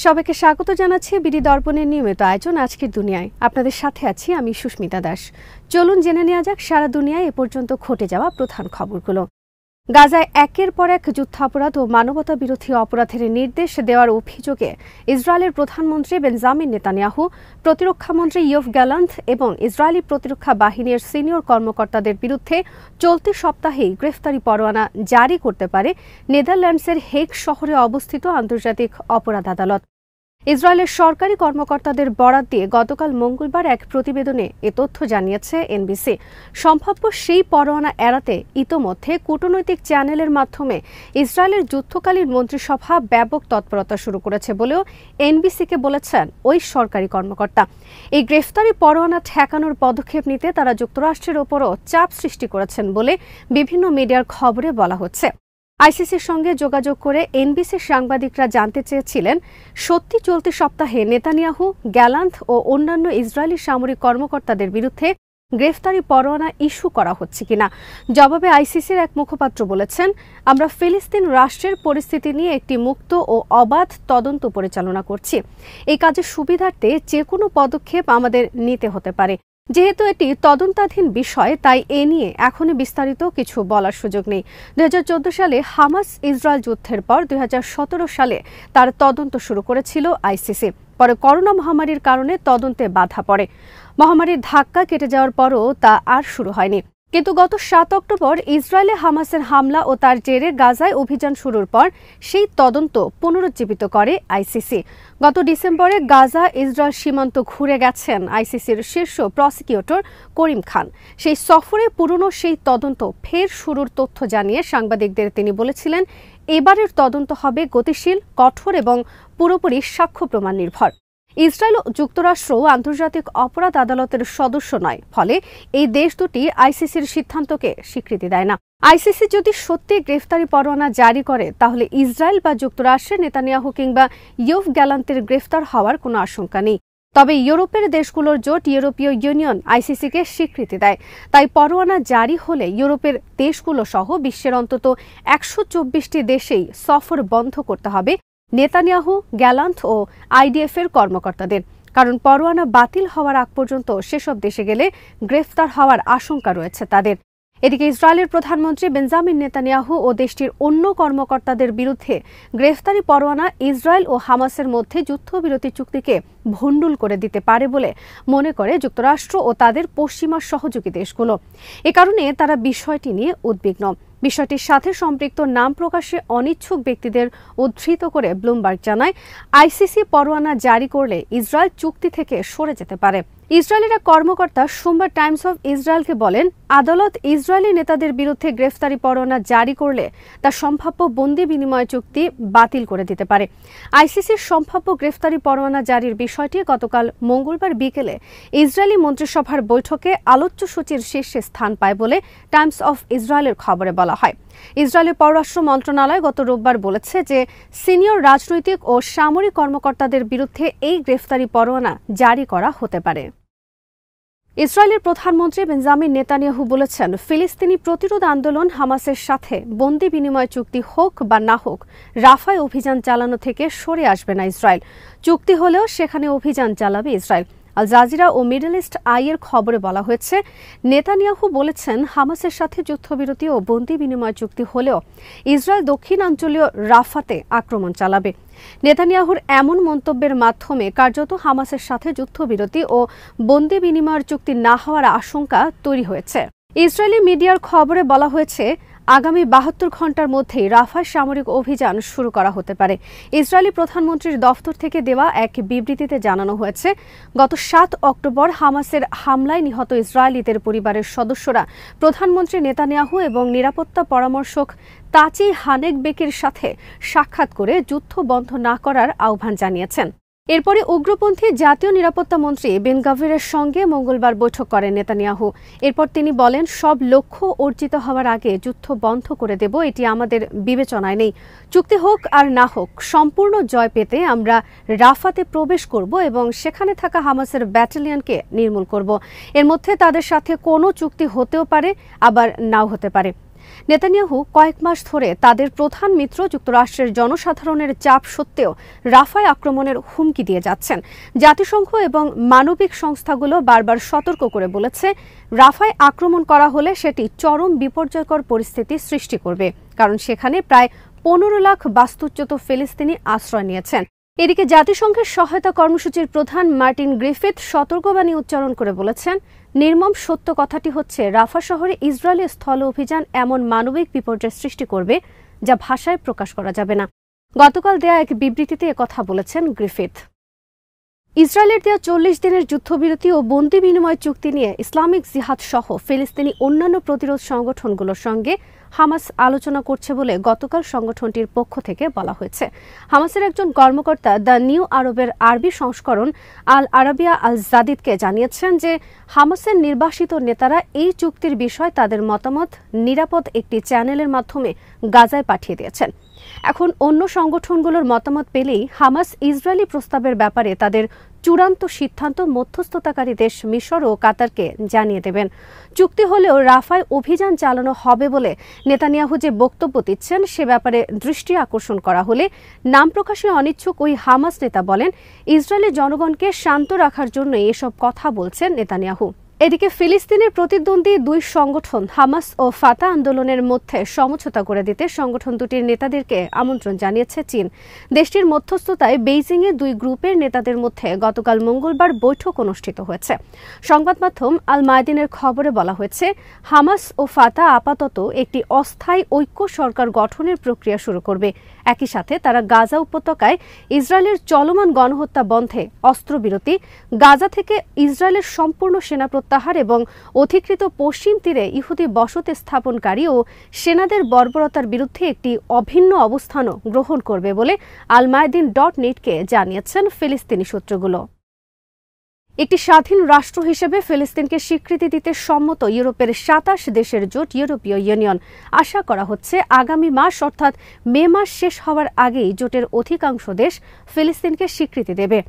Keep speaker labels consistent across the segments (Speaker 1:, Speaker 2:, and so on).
Speaker 1: সবাইকে স্বাগত জানাচ্ছি বিডি দর্পণের নিয়মিত আয়োজন আজকের দুনিয়ায়। আপনাদের সাথে আছি আমি সুস্মিতা দাস। চলুন জেনে নেওয়া যাক সারা দুনিয়ায় এ পর্যন্ত ঘটে যাওয়া প্রধান খবরগুলো। গাজায় একের পর এক যুদ্ধাপরাধ ও মানবতা বিরোধী অপরাধের নির্দেশ দেওয়ার অভিযোগে ইসরায়েলের প্রধানমন্ত্রী বেঞ্জামিন নেতানিয়াহু, প্রতিরক্ষামন্ত্রী ইয়োভ গ্যালান্ট এবং ইসরায়েলি প্রতিরক্ষা বাহিনীর সিনিয়র কর্মকর্তাদের বিরুদ্ধে চলতি সপ্তাহেই গ্রেফতারি পরোয়ানা জারি করতে পারে নেদারল্যান্ডসের হেগ শহরে অবস্থিত আন্তর্জাতিক অপরাধ আদালত। ইসরায়েলের সরকারি কর্মকর্তাদের বরাত দিয়ে গতকাল মঙ্গলবার এক প্রতিবেদনে এ তথ্য জানিয়েছে এনবিসি। সম্ভাব্য সেই পরোয়ানা এড়াতে ইতোমধ্যে কূটনৈতিক চ্যানেলের মাধ্যমে ইসরায়েলের যুদ্ধকালীন মন্ত্রিসভা ব্যাপক তৎপরতা শুরু করেছে বলেও এনবিসিকে বলেছেন ওই সরকারি কর্মকর্তা। এই গ্রেফতারি পরোয়ানা ঠেকানোর পদক্ষেপ নিতে তারা যুক্তরাষ্ট্রের ওপরও চাপ সৃষ্টি করেছেন বলে বিভিন্ন মিডিয়ার খবরে বলা হচ্ছে। আইসিসির সঙ্গে যোগাযোগ করে এনবিসির সাংবাদিকরা জানতে চেয়েছিলেন সত্যি চলতি সপ্তাহে নেতানিয়াহু, গ্যালান্ট ও অন্যান্য ইসরায়েলি সামরিক কর্মকর্তাদের বিরুদ্ধে গ্রেফতারি পরোয়ানা ইস্যু করা হচ্ছে কিনা। জবাবে আইসিসির এক মুখপাত্র বলেছেন, আমরা ফিলিস্তিন রাষ্ট্রের পরিস্থিতি নিয়ে একটি মুক্ত ও অবাধ তদন্ত পরিচালনা করছি। এই কাজের সুবিধার্থে যে কোনো পদক্ষেপ আমাদের নিতে হতে পারে। যেহেতু এটি তদন্তাধীন বিষয়, তাই এ নিয়ে এখনই বিস্তারিত কিছু বলার সুযোগ নেই। 2014 সালে হামাস ইসরায়েল যুদ্ধের পর 2017 সালে তার তদন্ত শুরু করেছিল আইসিসি। পরে করোনা মহামারীর কারণে তদন্তে বাধা পড়ে। মহামারীর ধাক্কা কেটে যাওয়ার পরও তা আর শুরু হয়নি। কিন্তু গত 7 অক্টোবর ইসরায়েলে হামাসের হামলা ও তার জেরে গাজায় অভিযান শুরুর পর সেই তদন্ত পুনরুজ্জীবিত করে আইসিসি। গত ডিসেম্বরে গাজা ইসরায়েল সীমান্ত ঘুরে গেছেন আইসিসির শীর্ষ প্রসিকিউটর করিম খান। সেই সফরে পুরনো সেই তদন্ত ফের শুরুর তথ্য জানিয়ে সাংবাদিকদের তিনি বলেছিলেন, এবারের তদন্ত হবে গতিশীল, কঠোর এবং পুরোপুরি সাক্ষ্য প্রমাণ নির্ভর। ইসরায়েল ও যুক্তরাষ্ট্র আন্তর্জাতিক অপরাধ আদালতের সদস্য নয়, ফলে এই দেশ দুটি আইসিসির সিদ্ধান্তকে স্বীকৃতি দেয় না। আইসিসি যদি সত্যি গ্রেফতারি পরোয়ানা জারি করে, তাহলে ইসরায়েল বা যুক্তরাষ্ট্রের নেতানিয়াহু কিংবা ইয়োভ গ্যালান্টের গ্রেফতার হওয়ার কোনো আশঙ্কা নেই। তবে ইউরোপের দেশগুলোর জোট ইউরোপীয় ইউনিয়ন আইসিসিকে স্বীকৃতি দেয়। তাই পরোয়ানা জারি হলে ইউরোপের দেশগুলো সহ বিশ্বের অন্তত 124টি দেশেই সফর বন্ধ করতে হবে নেতানিয়াহু, গ্যালান্ট ও আইডিএফের কর্মকর্তাদের। কারণ পরোয়ানা বাতিল হওয়ার আগ পর্যন্ত সেসব দেশে গেলে গ্রেফতার হওয়ার আশঙ্কা রয়েছে তাদের। এদিকে ইসরায়েলের প্রধানমন্ত্রী বেঞ্জামিন নেতানিয়াহু ও দেশটির অন্য কর্মকর্তাদের বিরুদ্ধে গ্রেফতারি পরোয়ানা ইসরায়েল ও হামাসের মধ্যে যুদ্ধবিরতি চুক্তিকে ভণ্ডুল করে দিতে পারে বলে মনে করে যুক্তরাষ্ট্র ও তাদের পশ্চিমা সহযোগী দেশগুলো। এ কারণে তারা বিষয়টি নিয়ে উদ্বিগ্ন। বিষয়টির সাথে সম্পৃক্ত নাম প্রকাশে অনিচ্ছুক ব্যক্তিদের উদ্ধৃত করে ব্লুমবার্গ জানায়, আইসিসি পরোয়ানা জারি করলে ইসরায়েল চুক্তি থেকে সরে যেতে পারে। ইসরায়েলের এক কর্মকর্তা সোমবার টাইমস অফ ইসরায়েলকে বলেন, আদালত ইসরায়েলি নেতাদের বিরুদ্ধে গ্রেফতারি পরোয়ানা জারি করলে তা সম্ভাব্য বন্দি বিনিময় চুক্তি বাতিল করে দিতে পারে। আইসিসির সম্ভাব্য গ্রেফতারি পরোয়ানা জারির বিষয়টি গতকাল মঙ্গলবার বিকেলে ইসরায়েলি মন্ত্রিসভার বৈঠকে আলোচ্য সূচির শীর্ষে স্থান পায় বলে টাইমস অফ ইসরায়েলের খবরে বলা হয়। ইসরায়েলের পররাষ্ট্র মন্ত্রণালয় গত রোববার বলেছে যে সিনিয়র রাজনৈতিক ও সামরিক কর্মকর্তাদের বিরুদ্ধে এই গ্রেফতারি পরোয়ানা জারি করা হতে পারে। ইসরায়েলের প্রধানমন্ত্রী বেঞ্জামিন নেতানিয়াহু বলেছেন, ফিলিস্তিনি প্রতিরোধ আন্দোলন হামাসের সাথে বন্দি বিনিময় চুক্তি হোক বা না হোক, রাফায় অভিযান চালানো থেকে সরে আসবে না ইসরায়েল। চুক্তি হলেও সেখানে অভিযান চালাবে ইসরায়েল। আল জাজিরা ও মিডল ইস্ট আইয়ের খবরে বলা হয়েছে, নেতানিয়াহু বলেছেন, হামাসের সাথে যুদ্ধবিরতি ও বন্দি বিনিময় চুক্তি হলেও ইসরায়েল দক্ষিণাঞ্চলীয় রাফাতে আক্রমণ চালাবে। নেতানিয়াহুর এমন মন্তব্যের মাধ্যমে কার্যত হামাসের সাথে যুদ্ধবিরতি ও বন্দি বিনিময়ের চুক্তি না হওয়ার আশঙ্কা তৈরি হয়েছে। ইসরায়েলি মিডিয়ার খবরে বলা হয়েছে, আগামী 72 ঘণ্টার মধ্যেই রাফায় সামরিক অভিযান শুরু করা হতে পারে। ইসরায়েলি প্রধানমন্ত্রীর দফতর থেকে দেওয়া এক বিবৃতিতে জানানো হয়েছে, গত 7 অক্টোবর হামাসের হামলায় নিহত ইসরায়েলিদের পরিবারের সদস্যরা প্রধানমন্ত্রী নেতানিয়াহু এবং নিরাপত্তা পরামর্শক তাচি হানেকবেকের সাথে সাক্ষাৎ করে যুদ্ধ বন্ধ না করার আহ্বান জানিয়েছেন। এরপরে উগ্রপন্থী জাতীয় নিরাপত্তা মন্ত্রী বেন গাভিরের সঙ্গে মঙ্গলবার বৈঠক করেন নেতানিয়াহু। এরপর তিনি বলেন, সব লক্ষ্য অর্জিত হওয়ার আগে যুদ্ধ বন্ধ করে দেব, এটি আমাদের বিবেচনায় নেই। চুক্তি হোক আর না হোক, সম্পূর্ণ জয় পেতে আমরা রাফাতে প্রবেশ করব এবং সেখানে থাকা হামাসের ব্যাটালিয়নকে নির্মূল করব। এর মধ্যে তাদের সাথে কোনো চুক্তি হতেও পারে, আবার নাও হতে পারে। নেতানিয়াহু কয়েক মাস ধরে তাদের প্রধান মিত্র যুক্তরাষ্ট্রের জনসাধারণের চাপ সত্ত্বেও রাফায় আক্রমণের হুমকি দিয়ে যাচ্ছেন। জাতিসংঘ এবং মানবিক সংস্থাগুলো বারবার সতর্ক করে বলেছে, রাফায় আক্রমণ করা হলে সেটি চরম বিপর্যয়কর পরিস্থিতি সৃষ্টি করবে, কারণ সেখানে প্রায় 15 লাখ বাস্তুচ্যুত ফিলিস্তিনি আশ্রয় নিয়েছেন। এদিকে জাতিসংঘের সহায়তা কর্মসূচির প্রধান মার্টিন গ্রিফিথ সতর্কবাণী উচ্চারণ করে বলেছেন, নির্মম সত্য কথাটি হচ্ছে রাফা শহরে ইসরায়েলি স্থল অভিযান এমন মানবিক বিপর্যয় সৃষ্টি করবে যা ভাষায় প্রকাশ করা যাবে না। গতকাল দেয়া এক বিবৃতিতে একথা বলেছেন গ্রিফিথ। ইসরায়েলের দেয়া 40 দিনের যুদ্ধবিরতি ও বন্দি বিনিময় চুক্তি নিয়ে ইসলামিক জিহাদ সহ ফিলিস্তিনি অন্যান্য প্রতিরোধ সংগঠনগুলোর সঙ্গে হামাস আলোচনা করছে বলে গতকাল সংগঠনটির পক্ষ থেকে বলা হয়েছে। হামাসের একজন কর্মকর্তা দ্য নিউ আরবের আরবি সংস্করণ আল আরাবিয়া আল জাদিদকে জানিয়েছেন যে হামাসের নির্বাসিত নেতারা এই চুক্তির বিষয়ে তাদের মতামত নিরাপদ একটি চ্যানেলের মাধ্যমে গাজায় পাঠিয়ে দিয়েছেন। এখন অন্য সংগঠনগুলোর মতামত পেলেই হামাস ইসরায়েলি প্রস্তাবের ব্যাপারে তাদের চূড়ান্ত সিদ্ধান্ত মধ্যস্থতাকারী দেশ মিশর ও কাতারকে জানিয়ে দেবেন। চুক্তি হলেও রাফায় অভিযান চালানো হবে বলে নেতানিয়াহু যে বক্তব্য দিচ্ছেন সে ব্যাপারে দৃষ্টি আকর্ষণ করা হলে নাম প্রকাশে অনিচ্ছুক ওই হামাস নেতা বলেন, ইসরায়েলি জনগণকে শান্ত রাখার জন্য এসব কথা বলছেন নেতানিয়াহু। এদিকে ফিলিস্তিনের প্রতিদ্বন্দ্বী দুই সংগঠন হামাস ও ফাতা আন্দোলনের মধ্যে সমঝোতা করে দিতে সংগঠন দুটির নেতাদেরকে আমন্ত্রণ জানিয়েছে চীন। দেশটির মধ্যস্থতায় বেইজিংয়ে দুই গ্রুপের নেতাদের মধ্যে গতকাল মঙ্গলবার বৈঠক অনুষ্ঠিত হয়েছে। সংবাদ মাধ্যম আল মায়াদিনের খবরে বলা হয়েছে, হামাস ও ফাতা আপাতত একটি অস্থায়ী ঐক্য সরকার গঠনের প্রক্রিয়া শুরু করবে। একই সাথে তারা গাজা উপত্যকায় ইসরায়েলের চলমান গণহত্যা বন্ধে, অস্ত্রবিরতি, গাজা থেকে ইসরায়েলের সম্পূর্ণ সেনা প্রত্যাহার এবং অধিকৃত পশ্চিম তীরে ইহুদি বসতি স্থাপনকারী ও সেনাদের বর্বরতার বিরুদ্ধে একটি অভিন্ন অবস্থানও গ্রহণ করবে বলে almayadin.netকে জানিয়েছেন ফিলিস্তিনি সূত্রগুলো। একটি স্বাধীন রাষ্ট্র হিসেবে ফিলিস্তিনকে স্বীকৃতি দিতে সম্মত ইউরোপের 27 দেশের জোট ইউরোপীয় ইউনিয়ন। আশা করা হচ্ছে আগামী মাস অর্থাৎ মে মাস শেষ হওয়ার আগেই জোটের অধিকাংশ দেশ ফিলিস্তিনকে স্বীকৃতি দেবে।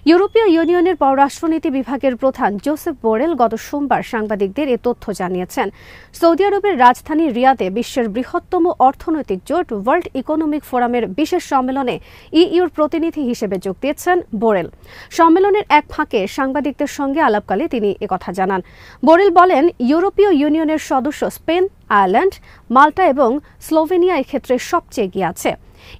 Speaker 1: ইউরোপীয় ইউনিয়নের পররাষ্ট্রনীতি বিভাগের প্রধান জোসেফ বোরেল গত সোমবার সাংবাদিকদের এ তথ্য জানিয়েছেন। সৌদি আরবের রাজধানী রিয়াদে বিশ্বের বৃহত্তম অর্থনৈতিক জোট ওয়ার্ল্ড ইকোনমিক ফোরামের বিশেষ সম্মেলনে ইইউর প্রতিনিধি হিসেবে যোগ দিয়েছেন বোরেল। সম্মেলনের এক ফাঁকে সাংবাদিকদের সঙ্গে আলাপকালে তিনি একথা জানান। বোরেল বলেন, ইউরোপীয় ইউনিয়নের সদস্য স্পেন, আয়ারল্যান্ড, মাল্টা এবং স্লোভেনিয়া এক্ষেত্রে সবচেয়ে এগিয়ে আছে।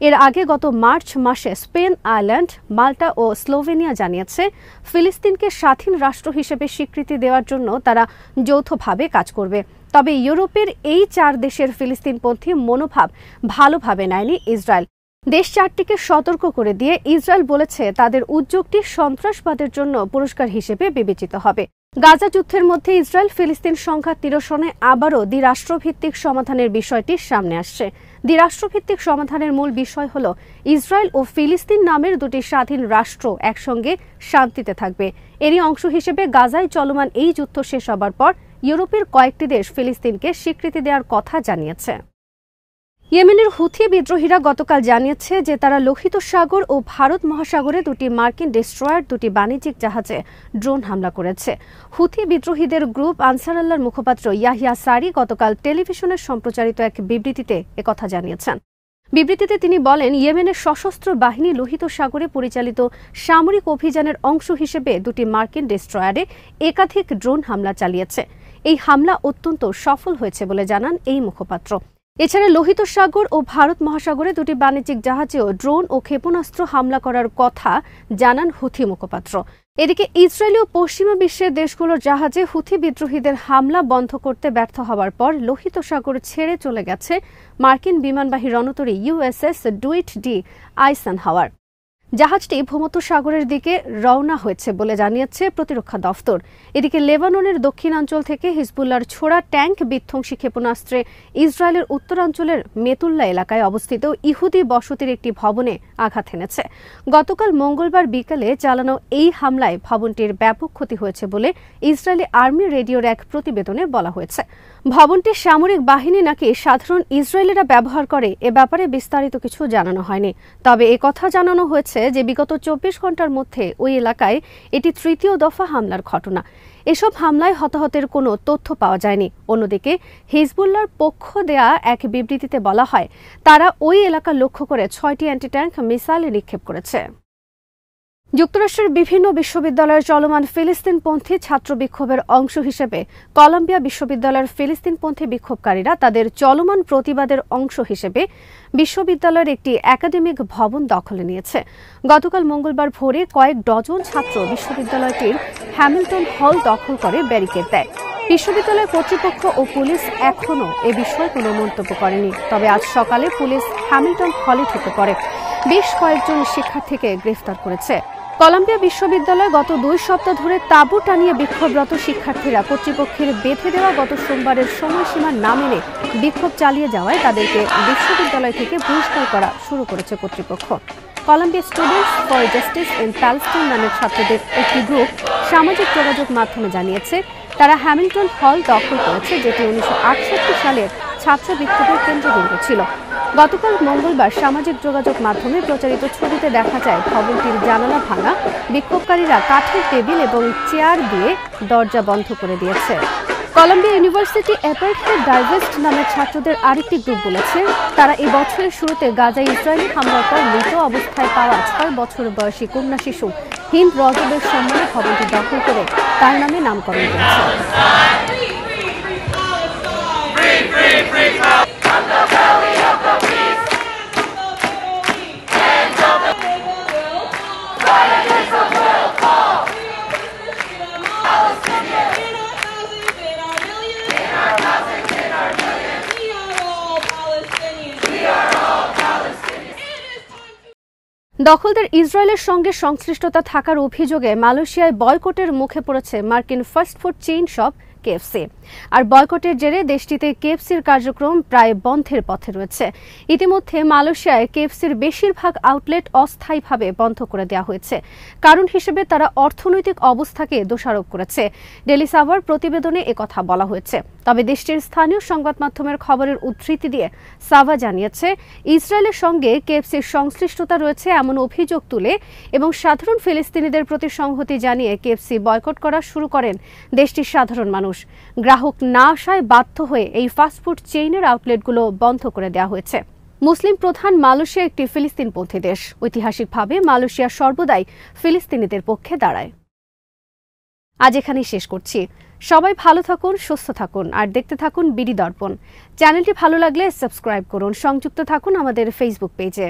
Speaker 1: এর আগে গত মার্চ মাসে স্পেন, আয়ারল্যান্ড, মাল্টা ও স্লোভেনিয়া জানিয়েছে ফিলিস্তিনকে স্বাধীন রাষ্ট্র হিসেবে স্বীকৃতি দেওয়ার জন্য তারা যৌথভাবে কাজ করবে। তবে ইউরোপের এই 4 দেশের ফিলিস্তিনপন্থী মনোভাব ভালোভাবে নেয়নি ইসরায়েল। দেশ 4টিকে সতর্ক করে দিয়ে ইসরায়েল বলেছে তাদের উদ্যোগটি সন্ত্রাসবাদের জন্য পুরস্কার হিসেবে বিবেচিত হবে। গাজা যুদ্ধের মধ্যে ইসরায়েল ফিলিস্তিন সংঘাত নিরসনে আবারও দ্বিরাষ্ট্রভিত্তিক সমাধানের বিষয়টি সামনে আসছে। দ্বিরাষ্ট্রভিত্তিক সমাধানের মূল বিষয় হল ইসরায়েল ও ফিলিস্তিন নামের দুটি স্বাধীন রাষ্ট্র একসঙ্গে শান্তিতে থাকবে। এরই অংশ হিসেবে গাজায় চলমান এই যুদ্ধ শেষ হবার পর ইউরোপের কয়েকটি দেশ ফিলিস্তিনকে স্বীকৃতি দেওয়ার কথা জানিয়েছে। ইয়েমেনের হুথি বিদ্রোহীরা গতকাল জানিয়েছে যে তারা লোহিত সাগর ও ভারত মহাসাগরে দুটি মার্কিন ডেস্ট্রয়ার, দুটি বাণিজ্যিক জাহাজে ড্রোন হামলা করেছে। হুথি বিদ্রোহীদের গ্রুপ আনসার আল্লাহর মুখপাত্র ইয়াহিয়া সারি গতকাল টেলিভিশনে সম্প্রচারিত এক বিবৃতিতে একথা জানিয়েছেন। বিবৃতিতে তিনি বলেন, ইয়েমেনের সশস্ত্র বাহিনী লোহিত সাগরে পরিচালিত সামরিক অভিযানের অংশ হিসেবে দুটি মার্কিন ডেস্ট্রয়ারে একাধিক ড্রোন হামলা চালিয়েছে। এই হামলা অত্যন্ত সফল হয়েছে বলে জানান এই মুখপাত্র। এছাড়া লোহিত সাগর ও ভারত মহাসাগরে দুটি বাণিজ্যিক জাহাজেও ড্রোন ও ক্ষেপণাস্ত্র হামলা করার কথা জানান হুথি মুখপাত্র। এদিকে ইসরায়েল ও পশ্চিমা বিশ্বের দেশগুলোর জাহাজে হুথি বিদ্রোহীদের হামলা বন্ধ করতে ব্যর্থ হওয়ার পর লোহিত সাগর ছেড়ে চলে গেছে মার্কিন বিমানবাহী রণতরী ইউএসএস ডুইট ডি আইসেনহাওয়ার। জাহাজটি ভূমধ্যসাগরের দিকে রওনা হয়েছে বলে জানিয়েছে প্রতিরক্ষা দফতর। এদিকে লেবাননের দক্ষিণাঞ্চল থেকে হিজবুল্লাহর ছোড়া ট্যাঙ্ক বিধ্বংসী ক্ষেপণাস্ত্রে ইসরায়েলের উত্তরাঞ্চলের মেতুল্লা এলাকায় অবস্থিত ইহুদি বসতির একটি ভবনে আঘাত হেনেছে। গতকাল মঙ্গলবার বিকেলে চালানো এই হামলায় ভবনটির ব্যাপক ক্ষতি হয়েছে বলে ইসরায়েলি আর্মি রেডিওর এক প্রতিবেদনে বলা হয়েছে। ভবনটি সামরিক বাহিনী নাকি সাধারণ ইসরায়েলিরা ব্যবহার করে এ ব্যাপারে বিস্তারিত কিছু জানানো হয়নি। তবে কথা জানানো হয়েছে যে বিগত ২৪ ঘন্টার মধ্যে ওই এলাকায় এটি তৃতীয় দফা হামলার ঘটনা। এসব হামলায় হতাহতের কোনো তথ্য পাওয়া যায়নি। অন্যদিকে হিজবুল্লাহর পক্ষ দেয়া এক বিবৃতিতে বলা হয়, তারা ওই এলাকা লক্ষ্য করে ৬টি অ্যান্টি-ট্যাঙ্ক মিসাইল নিক্ষেপ করেছে। যুক্তরাষ্ট্রের বিভিন্ন বিশ্ববিদ্যালয়ের চলমান ফিলিস্তিনপন্থী ছাত্র বিক্ষোভের অংশ হিসেবে কলম্বিয়া বিশ্ববিদ্যালয়ের ফিলিস্তিনপন্থী বিক্ষোভকারীরা তাদের চলমান প্রতিবাদের অংশ হিসেবে বিশ্ববিদ্যালয়ের একটি একাডেমিক ভবন দখলে নিয়েছে। গতকাল মঙ্গলবার ভোরে কয়েক ডজন ছাত্র বিশ্ববিদ্যালয়টির হ্যামিল্টন হল দখল করে ব্যারিকেড দেয়। বিশ্ববিদ্যালয় কর্তৃপক্ষ ও পুলিশ এখনও এ বিষয়ে কোনো মন্তব্য করেনি। তবে আজ সকালে পুলিশ হ্যামিল্টন হলে ঢুকে পড়ে বেশ কয়েকজন শিক্ষার্থীকে গ্রেফতার করেছে। কলম্বিয়া বিশ্ববিদ্যালয়ে গত ২ সপ্তাহ ধরে তাঁবু টানিয়ে বিক্ষোভরত শিক্ষার্থীরা কর্তৃপক্ষের বেঁধে দেওয়া গত সোমবারের সময়সীমা না মেনে বিক্ষোভ চালিয়ে যাওয়ায় তাদেরকে বিশ্ববিদ্যালয় থেকে বহিষ্কার করা শুরু করেছে কর্তৃপক্ষ। Columbia students for justice in Palestine নামের ছাত্রদের একটি গ্রুপ সামাজিক যোগাযোগ মাধ্যমে জানিয়েছে, তারা হ্যামিল্টন হল দখল করেছে, যেটি ১৯৬৮ সালের ছাত্র বিক্ষোভের কেন্দ্রবিন্দু ছিল। গতকাল মঙ্গলবার সামাজিক যোগাযোগ মাধ্যমে প্রচারিত ছবিতে দেখা যায় ভবনটির জানালা ভাঙা, বিক্ষোভকারীরা কাঠের টেবিল এবং চেয়ার দিয়ে দরজা বন্ধ করে দিয়েছে। কলম্বিয়া ইউনিভার্সিটি অ্যাপার্টমেন্ট ডাইভার্সড নামের ছাত্রদের আরেকটি গ্রুপ বলেছে, তারা এই বছরের শুরুতে গাজায় ইসরায়েলি হামলার পর মৃত অবস্থায় পাওয়া ৬ বছর বয়সী কন্যা শিশু হিন্দ রজবের সম্মানে ভবনটি দখল করে তার নামে নামকরণ করেছে। দখলদার ইসরায়েলের সঙ্গে সংশ্লিষ্টতা থাকার অভিযোগে মালয়েশিয়ায় বয়কটের মুখে পড়েছে মার্কিন ফাস্টফুড চেইন শপ কেএফসি। আর বয়কটের জেরে দেশটিতে কেএফসির কার্যক্রম প্রায় বন্ধের পথে রয়েছে। ইতিমধ্যে মালয়েশিয়ায় কেএফসির বেশিরভাগ আউটলেট অস্থায়ীভাবে বন্ধ করে দেওয়া হয়েছে। কারণ হিসেবে তারা অর্থনৈতিক অবস্থাকে দোষারোপ করেছে। ডেলি সাভার প্রতিবেদনে একথা বলা হয়েছে। তবে দেশটির স্থানীয় সংবাদ মাধ্যমের খবরের উদ্ধৃতি দিয়ে সাভা জানিয়েছে, ইসরায়েলের সঙ্গে কেএফসির সংশ্লিষ্টতা রয়েছে এমন অভিযোগ তুলে এবং সাধারণ ফিলিস্তিনিদের প্রতি সংহতি জানিয়ে কেএফসি বয়কট করা শুরু করেন দেশটির সাধারণ মানুষ। গ্রাহক না আসায় বাধ্য হয়ে এই ফাস্টফুড চেইনের আউটলেটগুলো বন্ধ করে দেওয়া হয়েছে। মুসলিম প্রধান মালয়েশিয়া একটি ফিলিস্তিনপন্থী দেশ। ঐতিহাসিকভাবে মালয়েশিয়া সর্বদাই ফিলিস্তিনিদের পক্ষে দাঁড়ায়। আজ এখানেই শেষ করছি। সবাই ভালো থাকুন, সুস্থ থাকুন আর দেখতে থাকুন বিডি দর্পণ। চ্যানেলটি ভালো লাগলে সাবস্ক্রাইব করুন। সংযুক্ত থাকুন আমাদের ফেসবুক পেজে।